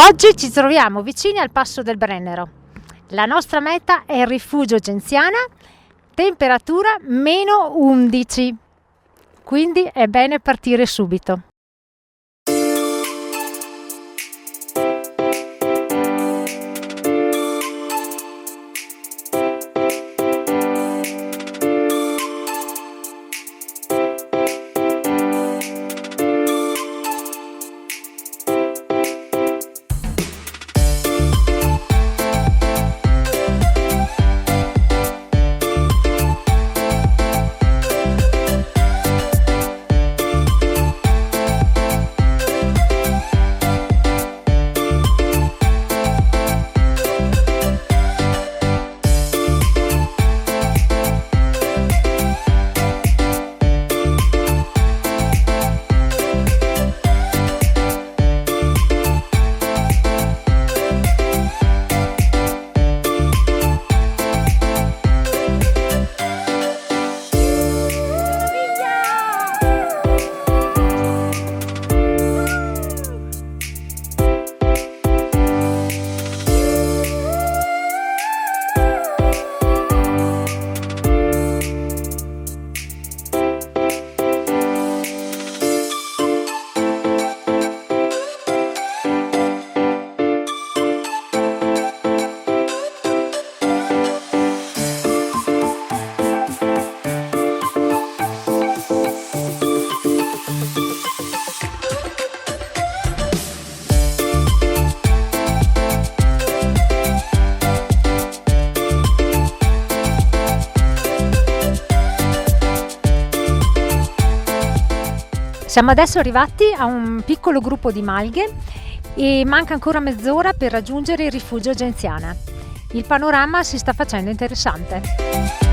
Oggi ci troviamo vicini al passo del Brennero. La nostra meta è il Rifugio Genziana, temperatura meno 11, quindi è bene partire subito. Siamo adesso arrivati a un piccolo gruppo di malghe e manca ancora mezz'ora per raggiungere il Rifugio Genziana. Il panorama si sta facendo interessante.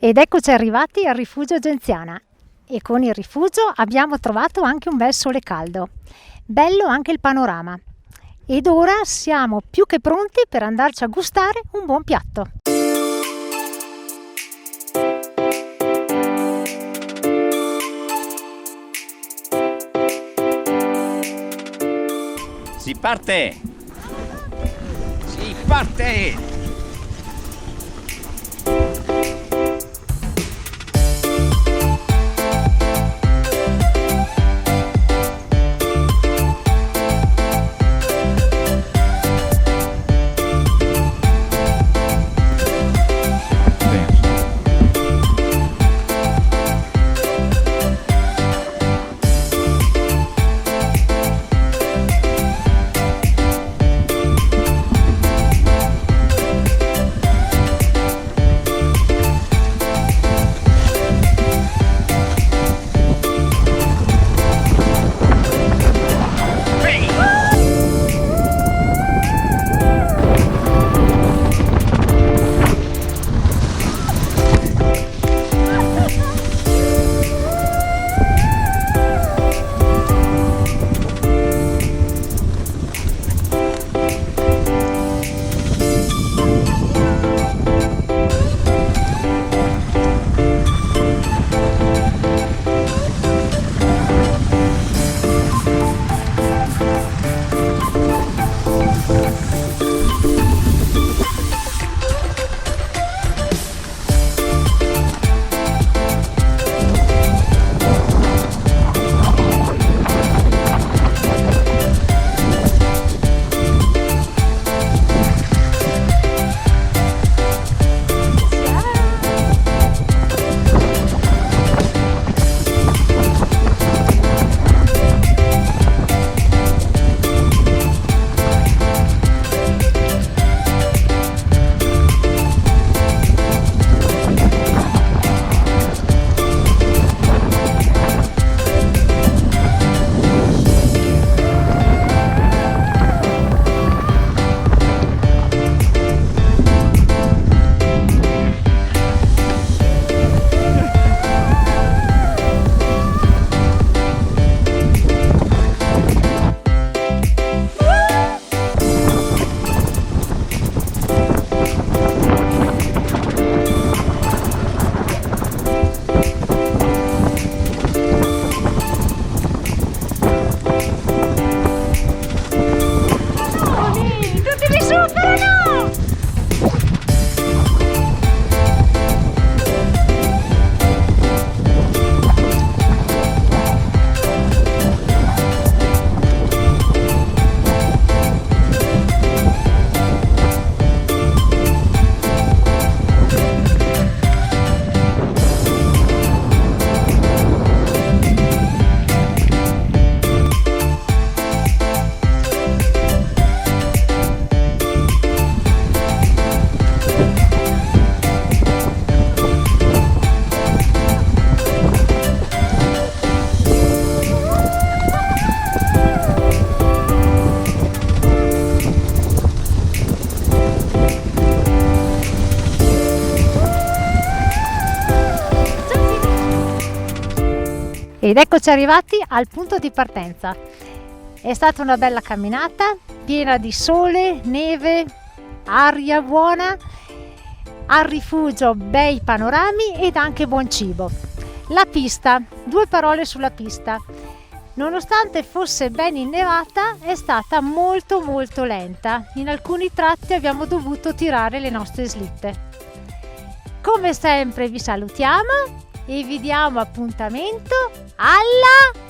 Ed eccoci arrivati al Rifugio Genziana e con il rifugio abbiamo trovato anche un bel sole caldo. Bello anche il panorama. Ed ora siamo più che pronti per andarci a gustare un buon piatto. Si parte! Si parte! Ed eccoci arrivati al punto di partenza. È stata una bella camminata, piena di sole, neve, aria buona, al rifugio bei panorami ed anche buon cibo. La pista, 2 parole sulla pista. Nonostante fosse ben innevata, è stata molto lenta. In alcuni tratti abbiamo dovuto tirare le nostre slitte. Come sempre vi salutiamo e vi diamo appuntamento alla